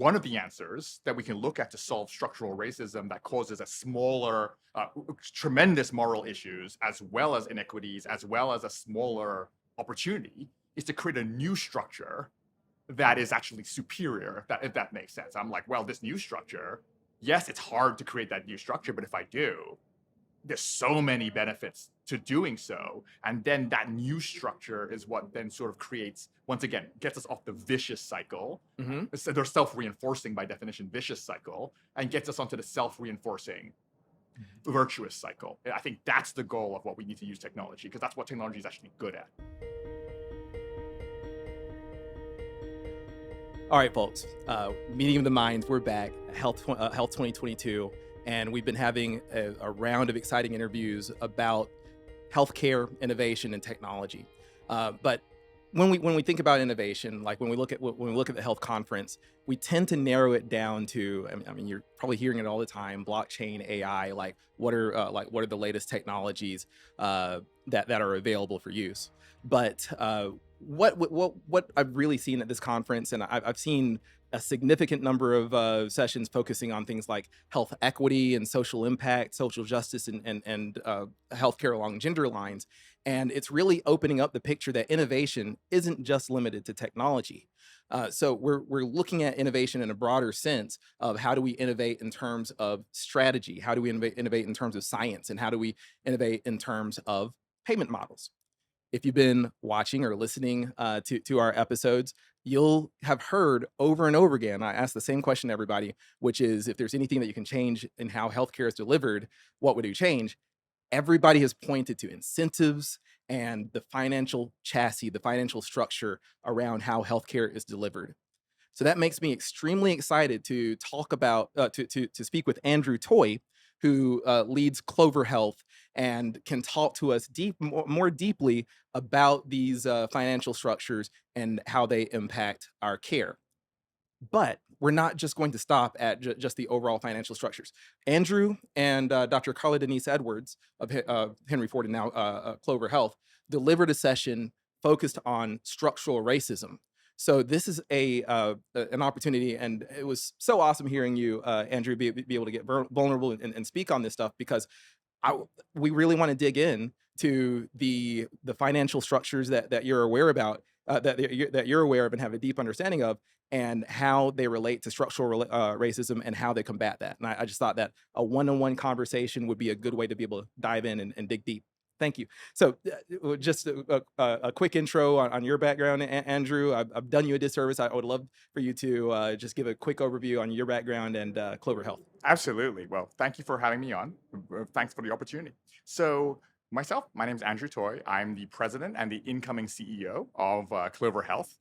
one of the answers that we can look at to solve structural racism that causes a smaller, tremendous moral issues, as well as inequities, as well as a smaller opportunity, is to create a new structure that is actually superior, if that makes sense. I'm like, well, this new structure, yes, it's hard to create that new structure, but if I do, there's so many benefits to doing so. And then that new structure is what then sort of creates, once again, gets us off the vicious cycle. Hmm. So they're self-reinforcing by definition, vicious cycle, and gets us onto the self-reinforcing virtuous cycle. I think that's the goal of what we need to use technology, because that's what technology is actually good at. All right, folks. Meeting of the Minds, we're back. Health 2022, and we've been having a round of exciting interviews about healthcare innovation and technology. But when we think about innovation, like when we look at the health conference, we tend to narrow it down to, I mean, you're probably hearing it all the time: blockchain, AI. What are the latest technologies that are available for use? But what I've really seen at this conference, and I've seen a significant number of sessions focusing on things like health equity and social impact, social justice, and healthcare along gender lines. And it's really opening up the picture that innovation isn't just limited to technology. So we're looking at innovation in a broader sense of how do we innovate in terms of strategy, how do we innovate in terms of science, and how do we innovate in terms of payment models. If you've been watching or listening to our episodes, you'll have heard over and over again. I ask the same question to everybody, which is, if there's anything that you can change in how healthcare is delivered, what would you change? Everybody has pointed to incentives and the financial chassis, the financial structure around how healthcare is delivered. So that makes me extremely excited to talk about to speak with Andrew Toy, who leads Clover Health and can talk to us more deeply about these financial structures and how they impact our care. But we're not just going to stop at just the overall financial structures. Andrew and Dr. Carla Denise Edwards of Henry Ford and now Clover Health delivered a session focused on structural racism. So this is an opportunity, and it was so awesome hearing you, Andrew, be able to get vulnerable and speak on this stuff, because I, we really want to dig in to the financial structures that you're aware about, that you're aware of and have a deep understanding of, and how they relate to structural racism and how they combat that. And I just thought that a one-on-one conversation would be a good way to be able to dive in and dig deep. Thank you. So, just a quick intro on your background, Andrew. I've done you a disservice. I would love for you to just give a quick overview on your background and Clover Health. Absolutely. Well, thank you for having me on. Thanks for the opportunity. So, my name is Andrew Toy. I'm the president and the incoming CEO of Clover Health.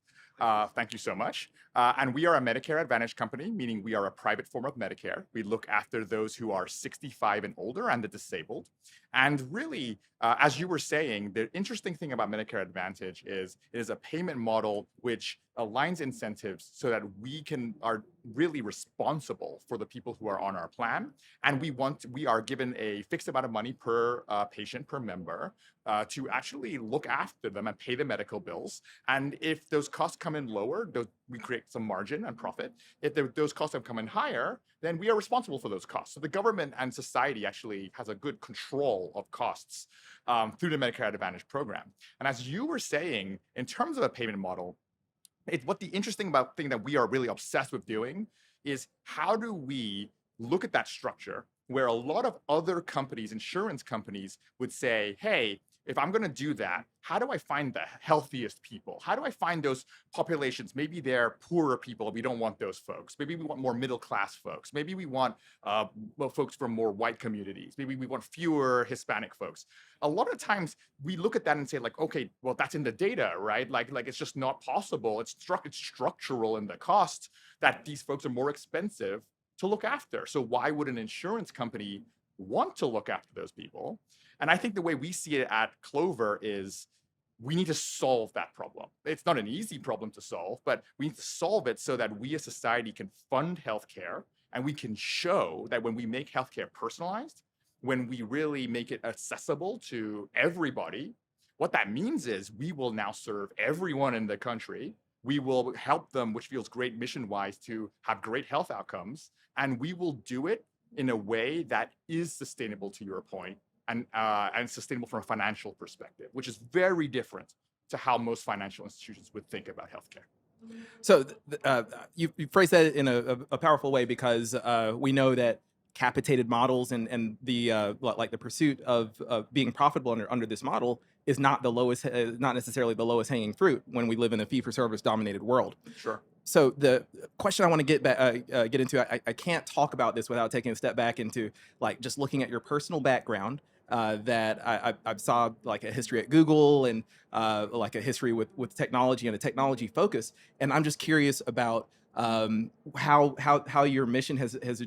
Thank you so much. And we are a Medicare Advantage company, meaning we are a private form of Medicare. We look after those who are 65 and older and the disabled. And really, as you were saying, the interesting thing about Medicare Advantage is it is a payment model which aligns incentives so that are really responsible for the people who are on our plan. And we are given a fixed amount of money per patient per member to actually look after them and pay the medical bills. And if those costs come in lower, we create some margin and profit. If those costs have come in higher, then we are responsible for those costs. So the government and society actually has a good control of costs through the Medicare Advantage program. And as you were saying, in terms of a payment model, what the interesting thing that we are really obsessed with doing is, how do we look at that structure where a lot of other companies, insurance companies, would say, hey, if I'm going to do that, how do I find the healthiest people? How do I find those populations? Maybe they're poorer people. We don't want those folks. Maybe we want more middle-class folks. Maybe we want folks from more white communities. Maybe we want fewer Hispanic folks. A lot of times we look at that and say, like, okay, well, that's in the data, right? Like it's just not possible. It's structural in the cost that these folks are more expensive to look after. So why would an insurance company want to look after those people? And I think the way we see it at Clover is, we need to solve that problem. It's not an easy problem to solve, but we need to solve it so that we as society can fund healthcare, and we can show that when we make healthcare personalized, when we really make it accessible to everybody, what that means is we will now serve everyone in the country We will help them, which feels great mission-wise, to have great health outcomes, and we will do it in a way that is sustainable, to your point, and sustainable from a financial perspective, which is very different to how most financial institutions would think about healthcare. So you phrased that in a powerful way because we know that capitated models and the like the pursuit of being profitable under this model is not the lowest, not necessarily the lowest hanging fruit when we live in a fee for service dominated world. Sure. So the question I want to get into, I can't talk about this without taking a step back into like just looking at your personal background. That I saw like a history at Google and like a history with technology and a technology focus, and I'm just curious about how your mission has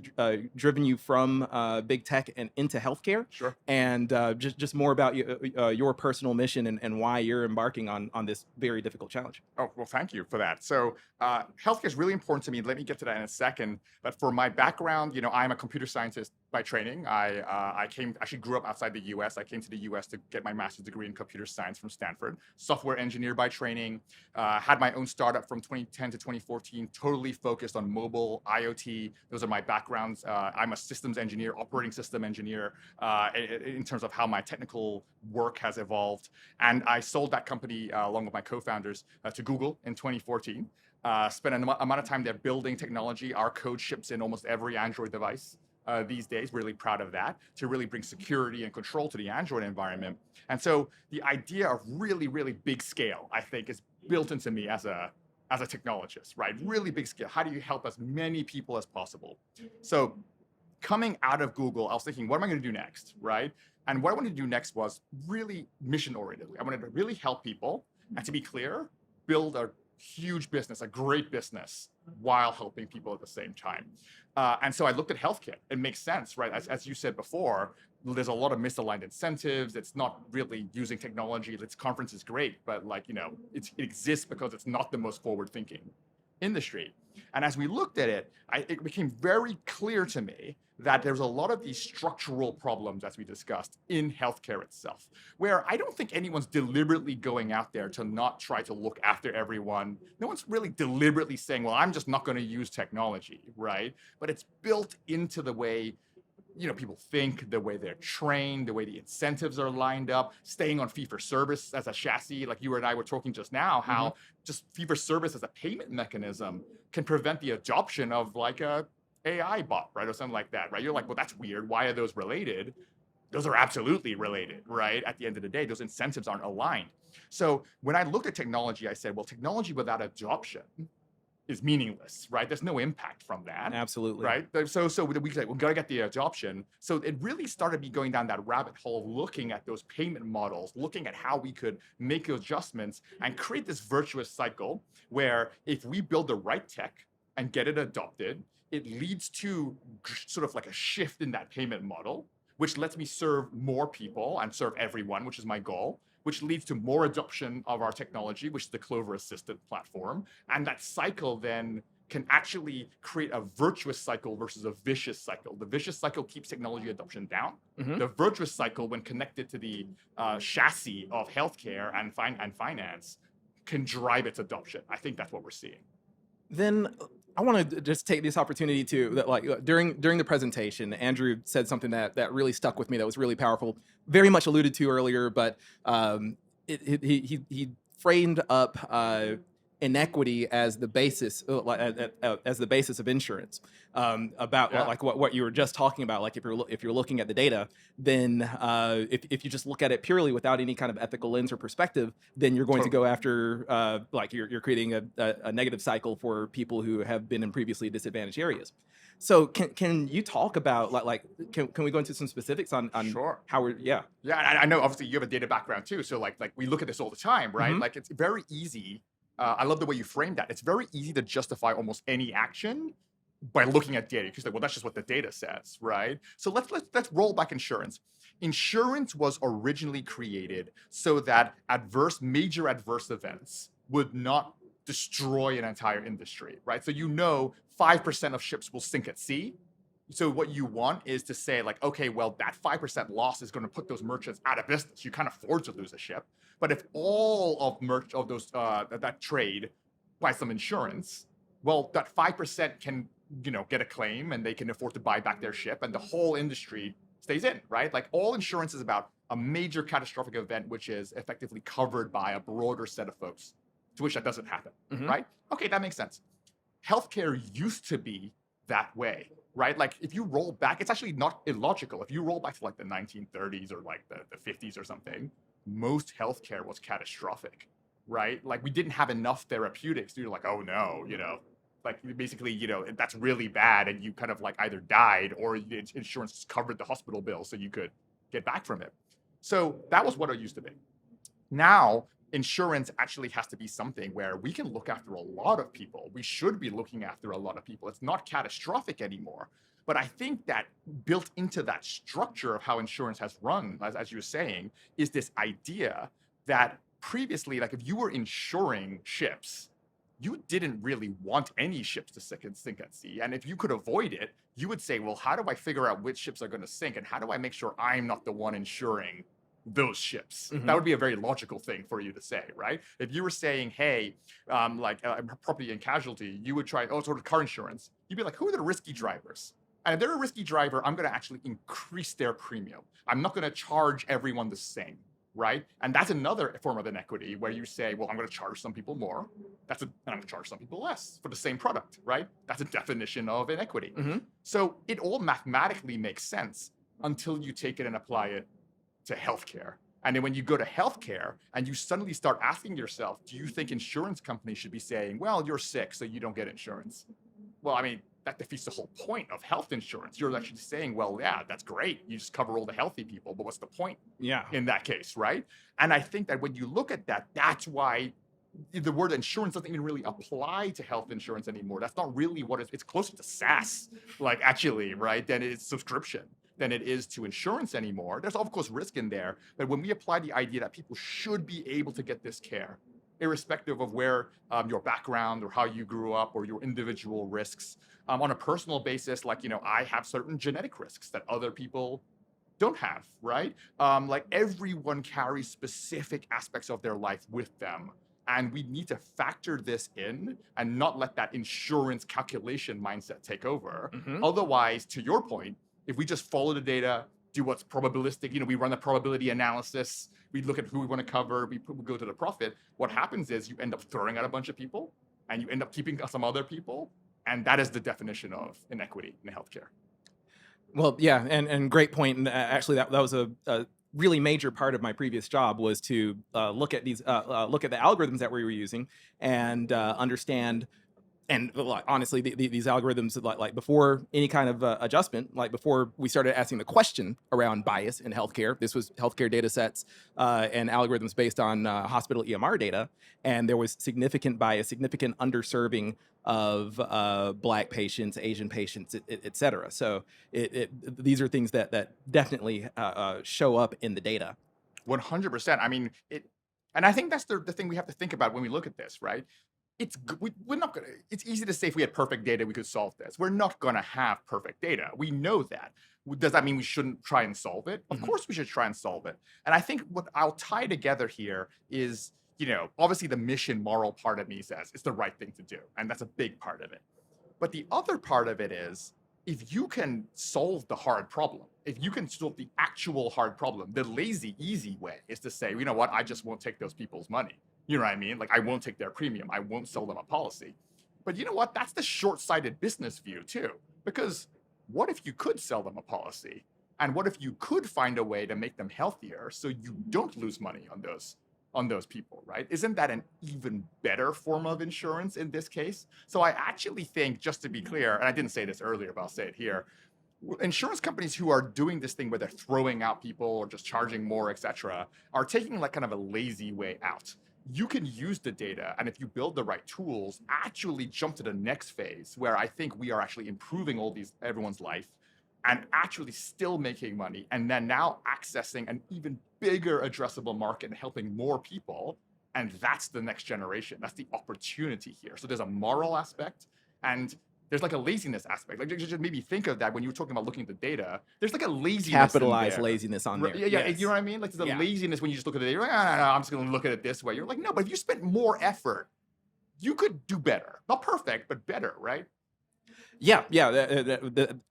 driven you from big tech and into healthcare, Sure. and just more about your personal mission and why you're embarking on this very difficult challenge. Oh, well, thank you for that. So, healthcare is really important to me. Let me get to that in a second. But for my background, I'm a computer scientist by training. I actually grew up outside the U.S. I came to the U.S. to get my master's degree in computer science from Stanford. Software engineer by training. Had my own startup from 2010 to 2014, totally focused on mobile, IoT. Those are my backgrounds. I'm a systems engineer, operating system engineer, in terms of how my technical work has evolved. And I sold that company along with my co-founders to Google in 2014. Spent an amount of time there building technology. Our code ships in almost every Android device these days. Really proud of that, to really bring security and control to the Android environment. And so the idea of really, really big scale, I think, is built into me as a technologist, right? Really big scale. How do you help as many people as possible? So coming out of Google, I was thinking, what am I going to do next, right? And what I wanted to do next was really mission oriented. I wanted to really help people, and to be clear, build a huge business, a great business, while helping people at the same time. And so I looked at healthcare. It makes sense, right? As you said before, there's a lot of misaligned incentives. It's not really using technology. This conference is great, but it exists because it's not the most forward-thinking industry. And as we looked at it, it became very clear to me that there's a lot of these structural problems, as we discussed, in healthcare itself, where I don't think anyone's deliberately going out there to not try to look after everyone. No one's really deliberately saying, well, I'm just not going to use technology, right? But it's built into the way people think, the way they're trained, the way the incentives are lined up, staying on fee for service as a chassis, like you and I were talking just now, how just fee for service as a payment mechanism can prevent the adoption of like a AI bot, right? Or something like that, right? You're like, well, that's weird. Why are those related? Those are absolutely related, right? At the end of the day, those incentives aren't aligned. So when I looked at technology, I said, well, technology without adoption is meaningless, right? There's no impact from that. Absolutely. Right. So we said, we got to get the adoption. So it really started me going down that rabbit hole, looking at those payment models, looking at how we could make adjustments and create this virtuous cycle where if we build the right tech and get it adopted, it leads to sort of like a shift in that payment model, which lets me serve more people and serve everyone, which is my goal, which leads to more adoption of our technology, which is the Clover Assistant platform. And that cycle then can actually create a virtuous cycle versus a vicious cycle. The vicious cycle keeps technology adoption down. The virtuous cycle, when connected to the chassis of healthcare and finance, can drive its adoption. I think that's what we're seeing. Then I want to just take this opportunity during the presentation, Andrew said something that really stuck with me, that was really powerful, very much alluded to earlier, but he framed up inequity as the basis of insurance. About like what you were just talking about. Like if you're looking at the data, then if you just look at it purely without any kind of ethical lens or perspective, then you're going to go after like you're creating a negative cycle for people who have been in previously disadvantaged areas. So can you talk about can we go into some specifics on Sure. how we're I know obviously you have a data background too, so like we look at this all the time, right? Like it's very easy. I love the way you framed that. It's very easy to justify almost any action by looking at data, because well, that's just what the data says, right? So let's roll back insurance. Insurance was originally created so that major adverse events would not destroy an entire industry, right? So 5% of ships will sink at sea. So what you want is to say like, okay, well, that 5% loss is going to put those merchants out of business. You can't afford to lose a ship. But if all of those that trade buy some insurance, well, that 5% can, get a claim and they can afford to buy back their ship and the whole industry stays in, right? Like all insurance is about a major catastrophic event, which is effectively covered by a broader set of folks, to which that doesn't happen, right? Okay, that makes sense. Healthcare used to be that way, right? Like if you roll back, it's actually not illogical. If you roll back to like the 1930s or like the 50s or something, most healthcare was catastrophic, right? Like we didn't have enough therapeutics. You're like, oh no, like basically, that's really bad. And you kind of like either died or insurance covered the hospital bill so you could get back from it. So that was what it used to be. Now, insurance actually has to be something where we can look after a lot of people. We should be looking after a lot of people. It's not catastrophic anymore. But I think that built into that structure of how insurance has run, as you were saying, is this idea that previously, like if you were insuring ships, you didn't really want any ships to sink at sea. And if you could avoid it, you would say, well, how do I figure out which ships are going to sink? And how do I make sure I'm not the one insuring those ships? That would be a very logical thing for you to say, right? If you were saying, hey, property and casualty, you would try, sort of car insurance. You'd be like, who are the risky drivers? And if they're a risky driver, I'm going to actually increase their premium. I'm not going to charge everyone the same, right? And that's another form of inequity where you say, well, I'm going to charge some people more. And I'm going to charge some people less for the same product, right? That's a definition of inequity. So it all mathematically makes sense until you take it and apply it to healthcare. And then when you go to healthcare and you suddenly start asking yourself, do you think insurance companies should be saying, well, you're sick, so you don't get insurance? Well, I mean, that defeats the whole point of health insurance. You're actually saying, well, yeah, that's great. You just cover all the healthy people, but what's the point in that case, right? And I think that when you look at that, that's why the word insurance doesn't even really apply to health insurance anymore. That's not really what it's closer to SaaS, like actually, right, than it's subscription, than it is to insurance anymore. There's of course risk in there, but when we apply the idea that people should be able to get this care, irrespective of where your background or how you grew up or your individual risks, on a personal basis, like, I have certain genetic risks that other people don't have, right? Like everyone carries specific aspects of their life with them. And we need to factor this in and not let that insurance calculation mindset take over. Otherwise, to your point, if we just follow the data, do what's probabilistic, we run the probability analysis, we look at who we want to cover, we go to the profit, what happens is you end up throwing out a bunch of people and you end up keeping some other people. And that is the definition of inequity in healthcare. Well, yeah, and great point. And actually, that was a really major part of my previous job was to look at the algorithms that we were using and understand. And honestly, these algorithms, like before any kind of adjustment, like before we started asking the question around bias in healthcare, this was healthcare data sets and algorithms based on hospital EMR data. And there was significant bias, significant underserving of Black patients, Asian patients, et cetera. So these are things that definitely show up in the data. 100%. I mean, and I think that's the thing we have to think about when we look at this, right? We're not gonna. It's easy to say if we had perfect data, we could solve this. We're not gonna have perfect data. We know that. Does that mean we shouldn't try and solve it? Of course, we should try and solve it. And I think what I'll tie together here is, obviously the mission moral part of me says it's the right thing to do, and that's a big part of it. But the other part of it is, if you can solve the hard problem, if you can solve the actual hard problem, the lazy, easy way is to say, you know what, I just won't take those people's money. You know what I mean? Like I won't take their premium. I won't sell them a policy. But you know what? That's the short-sighted business view too. Because what if you could sell them a policy? And what if you could find a way to make them healthier so you don't lose money on those people, right? Isn't that an even better form of insurance in this case? So I actually think, just to be clear, and I didn't say this earlier, but I'll say it here, insurance companies who are doing this thing where they're throwing out people or just charging more, et cetera, are taking like kind of a lazy way out. You can use the data, and if you build the right tools, actually jump to the next phase where I think we are actually improving everyone's life and actually still making money, and then now accessing an even bigger addressable market and helping more people. And that's the next generation. That's the opportunity here. So there's a moral aspect, and there's like a laziness aspect. Like just maybe think of that when you were talking about looking at the data. There's like a laziness Capitalized laziness on there. Yeah, yes. You know what I mean? Like there's a laziness when you just look at the data. You're like, no, I'm just going to look at it this way. You're like, no, but if you spent more effort, you could do better. Not perfect, but better, right? Yeah, yeah.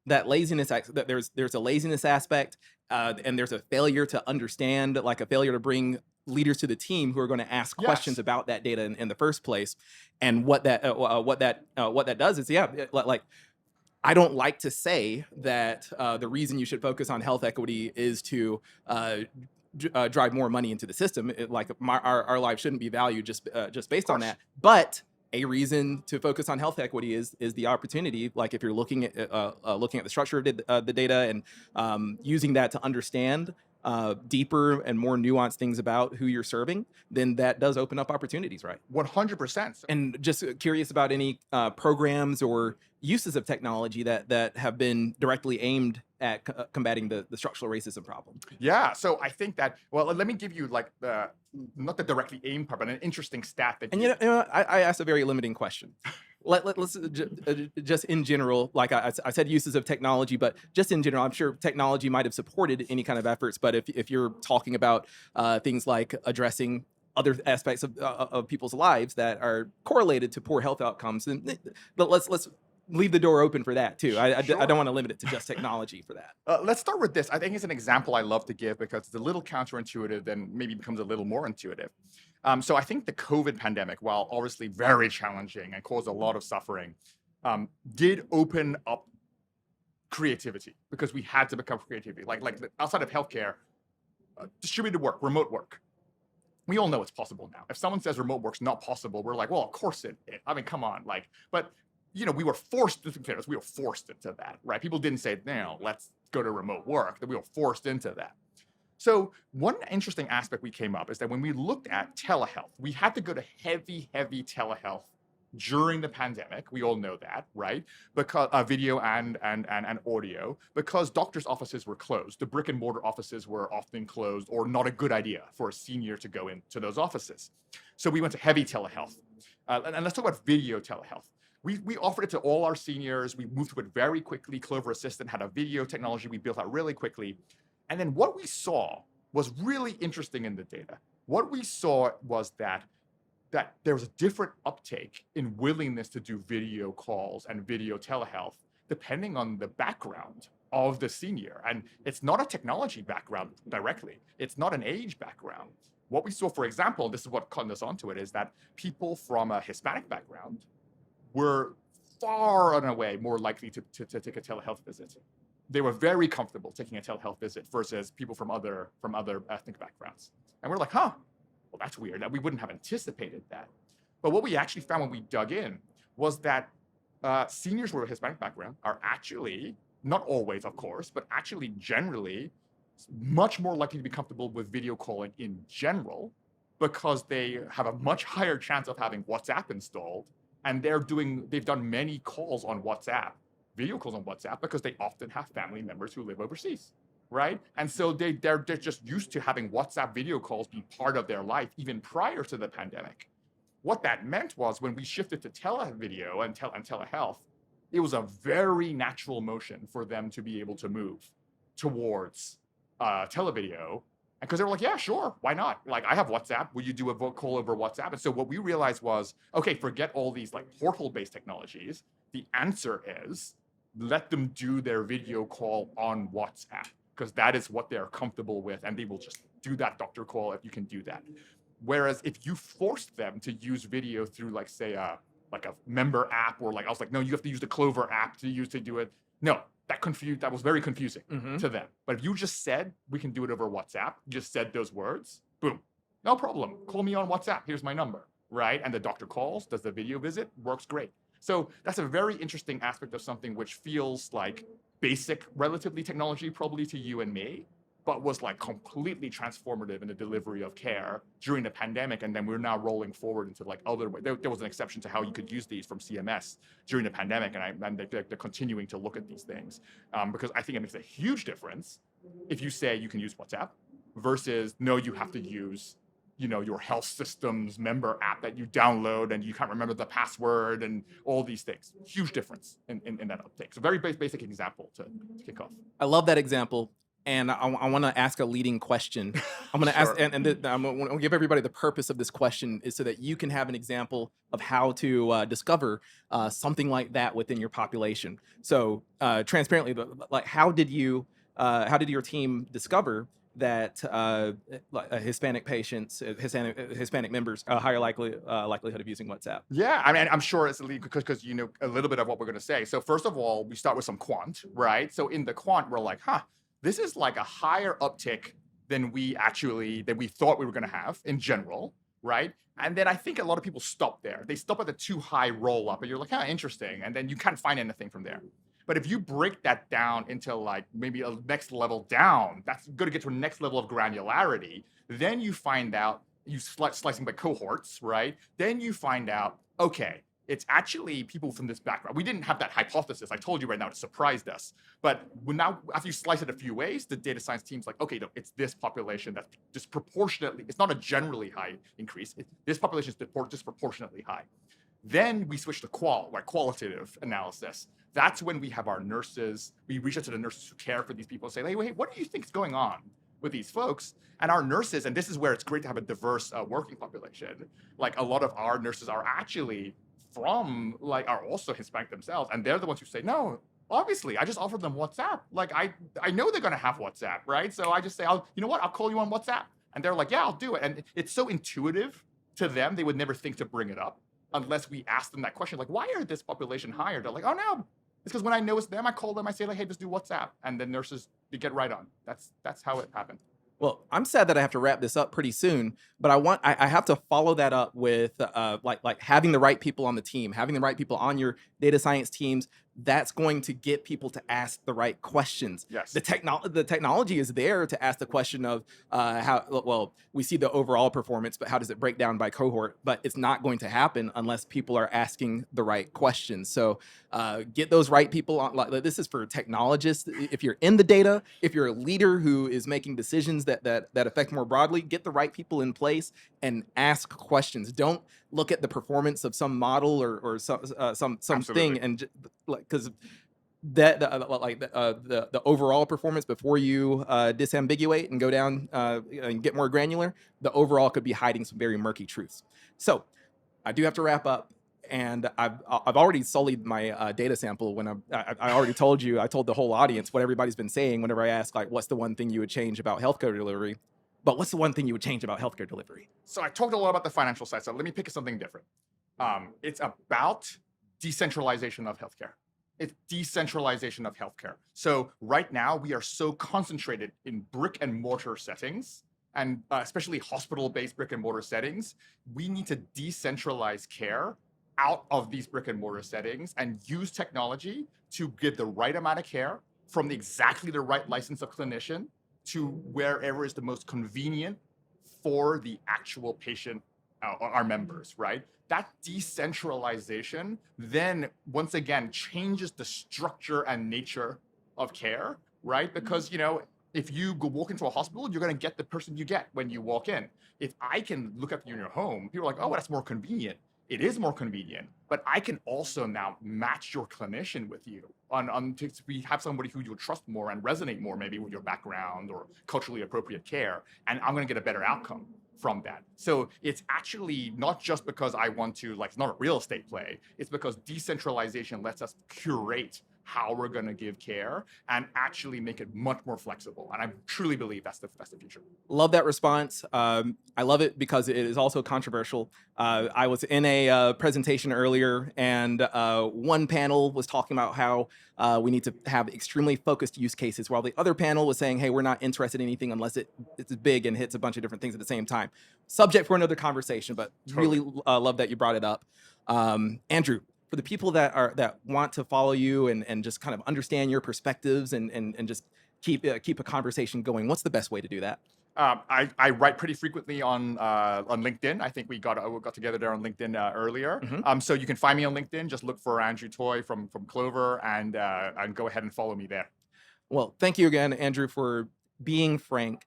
That laziness, that there's a laziness aspect, and there's a failure to understand, like a failure to bring leaders to the team who are going to ask questions Yes. about that data in the first place. And what that does is, yeah, like I don't like to say that the reason you should focus on health equity is to drive more money into the system. Our lives shouldn't be valued just Of based on course. that. But a reason to focus on health equity is the opportunity. Like if you're looking at the structure of the data and using that to understand deeper and more nuanced things about who you're serving, then that does open up opportunities, right? 100%. And just curious about any programs or uses of technology that have been directly aimed at combating the structural racism problem. Yeah. So I think that, well, let me give you like not the directly aimed part, but an interesting stat that And you, I asked a very limiting question. Let's just in general, like I said, uses of technology, but just in general, I'm sure technology might have supported any kind of efforts. But if you're talking about things like addressing other aspects of people's lives that are correlated to poor health outcomes, then let's leave the door open for that too. I don't sure. want to limit it to just technology for that. Let's start with this. I think it's an example I love to give because it's a little counterintuitive, then maybe becomes a little more intuitive. So I think the COVID pandemic, while obviously very challenging and caused a lot of suffering, did open up creativity because we had to become creativity. Like outside of healthcare, distributed work, remote work. We all know it's possible now. If someone says remote work's not possible, we're like, well, of course it is. I mean, come on, like, but we were forced to fairness, we were forced into that, right? People didn't say, no, let's go to remote work. That we were forced into that. So one interesting aspect we came up is that when we looked at telehealth, we had to go to heavy, heavy telehealth during the pandemic. We all know that, right? Because video and audio, because doctors' offices were closed. The brick and mortar offices were often closed or not a good idea for a senior to go into those offices. So we went to heavy telehealth. And let's talk about video telehealth. We offered it to all our seniors. We moved to it very quickly. Clover Assistant had a video technology we built out really quickly. And then what we saw was really interesting in the data. What we saw was that there was a different uptake in willingness to do video calls and video telehealth depending on the background of the senior. And it's not a technology background directly. It's not an age background. What we saw, for example, this is what caught us onto it, is that people from a Hispanic background were far and away more likely to take a telehealth visit. They were very comfortable taking a telehealth visit versus people from other ethnic backgrounds. And we're like, huh, well, that's weird. That we wouldn't have anticipated that. But what we actually found when we dug in was that seniors with a Hispanic background are actually, not always, of course, but actually generally much more likely to be comfortable with video calling in general because they have a much higher chance of having WhatsApp installed. And they've done many calls on WhatsApp, video calls on WhatsApp, because they often have family members who live overseas, right? And so they're just used to having WhatsApp video calls be part of their life even prior to the pandemic. What that meant was when we shifted to televideo and telehealth, it was a very natural motion for them to be able to move towards televideo. Because they were like, yeah, sure, why not? Like, I have WhatsApp. Will you do a call over WhatsApp? And so what we realized was, okay, forget all these like portal-based technologies. The answer is let them do their video call on WhatsApp because that is what they're comfortable with, and they will just do that doctor call if you can do that. Whereas if you forced them to use video through, like, say, a member app, or like I was like, no, you have to use the Clover app to do it. No, that was very confusing to them. But if you just said we can do it over WhatsApp, just said those words, boom, no problem. Call me on WhatsApp. Here's my number, right? And the doctor calls, does the video visit, works great. So that's a very interesting aspect of something which feels like basic, relatively technology, probably to you and me, but was like completely transformative in the delivery of care during the pandemic. And then we're now rolling forward into like other ways. There was an exception to how you could use these from CMS during the pandemic. And they're continuing to look at these things because I think it makes a huge difference if you say you can use WhatsApp versus no, you have to use your health systems member app that you download and you can't remember the password and all these things. Huge difference in that uptake. So very basic example to kick off. I love that example. and I want to ask a leading question. I'm going to ask, Sure. I'm going to give everybody the purpose of this question is so that you can have an example of how to discover something like that within your population. So, transparently, like, how did your team discover that Hispanic patients, Hispanic members, higher likelihood of using WhatsApp? Yeah, I mean, I'm sure it's because you know a little bit of what we're going to say. So first of all, we start with some quant, right? So in the quant, we're like, huh, this is like a higher uptick than we thought we were going to have in general, right? And then I think a lot of people stop there. They stop at the too high roll up, and you're like, huh, interesting. And then you can't find anything from there. But if you break that down into like maybe a next level down, that's going to get to a next level of granularity. Then you find out slicing by cohorts, right? Then you find out, okay, it's actually people from this background. We didn't have that hypothesis. I told you right now, it surprised us. But now, after you slice it a few ways, the data science team's like, okay, no, it's this population that's disproportionately, it's not a generally high increase. This population is disproportionately high. Then we switch to qualitative analysis. That's when we have our nurses, we reach out to the nurses who care for these people and say, hey, wait, what do you think is going on with these folks? And our nurses, and this is where it's great to have a diverse working population. Like a lot of our nurses are actually are also Hispanic themselves. And they're the ones who say, no, obviously, I just offer them WhatsApp. Like I know they're gonna have WhatsApp, right? So I just say, you know what, I'll call you on WhatsApp. And they're like, yeah, I'll do it. And it's so intuitive to them, they would never think to bring it up unless we ask them that question, like, why are this population higher? They're like, oh no, it's because when I know it's them, I call them, I say like, hey, just do WhatsApp. And the nurses, they get right on. That's how it happened. Well, I'm sad that I have to wrap this up pretty soon, but I have to follow that up with like having the right people on the team, having the right people on your data science teams. That's going to get people to ask the right questions. Yes. The technology is there to ask the question of how well we see the overall performance, but how does it break down by cohort? But it's not going to happen unless people are asking the right questions. So get those right people on. Like, this is for technologists. If you're in the data, if you're a leader who is making decisions that affect more broadly, get the right people in place and ask questions. Don't look at the performance of some model or something and because the overall performance before you disambiguate and go down and get more granular, the overall could be hiding some very murky truths. So I do have to wrap up. And I've already sullied my data sample when I already told you, I told the whole audience what everybody's been saying whenever I ask, like, what's the one thing you would change about healthcare delivery? But what's the one thing you would change about healthcare delivery? So I talked a lot about the financial side. So let me pick something different. It's about decentralization of healthcare. It's decentralization of healthcare. So right now we are so concentrated in brick and mortar settings, and especially hospital-based brick and mortar settings. We need to decentralize care out of these brick and mortar settings and use technology to give the right amount of care from exactly the right license of clinician to wherever is the most convenient for the actual patient, our members, right? That decentralization then, once again, changes the structure and nature of care, right? Because, you know, if you walk into a hospital, you're going to get the person you get when you walk in. If I can look up you in your home, people are like, oh, well, that's more convenient. It is more convenient, but I can also now match your clinician with you we have somebody who you'll trust more and resonate more maybe with your background or culturally appropriate care, and I'm going to get a better outcome from that. So it's actually not just because I want to, like, it's not a real estate play. It's because decentralization lets us curate how we're going to give care and actually make it much more flexible. And I truly believe that's the future. Love that response. I love it because it is also controversial. I was in a presentation earlier, and one panel was talking about how we need to have extremely focused use cases, while the other panel was saying, hey, we're not interested in anything unless it's big and hits a bunch of different things at the same time. Subject for another conversation, but Totally. really love that you brought it up. Andrew, for the people that want to follow you and just kind of understand your perspectives and just keep a conversation going, what's the best way to do that? I write pretty frequently on LinkedIn. I think we got together there on LinkedIn earlier. Mm-hmm. So you can find me on LinkedIn. Just look for Andrew Toy from Clover and go ahead and follow me there. Well, thank you again, Andrew, for being frank,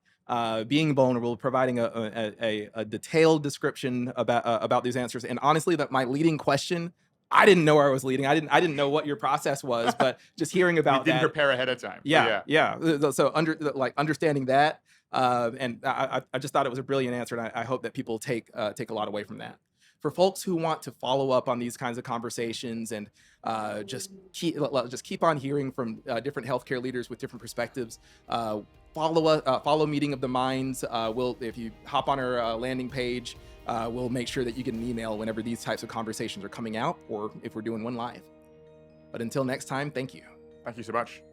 being vulnerable, providing a detailed description about these answers. And honestly, that my leading question I didn't know where I was leading. I didn't know what your process was, but just hearing We about didn't that. prepare ahead of time. But Yeah. So understanding that, and I just thought it was a brilliant answer, and I hope that people take a lot away from that. For folks who want to follow up on these kinds of conversations and just keep on hearing from different healthcare leaders with different perspectives, follow Meeting of the Minds. If you hop on our landing page, we'll make sure that you get an email whenever these types of conversations are coming out, or if we're doing one live. But until next time, thank you. Thank you so much.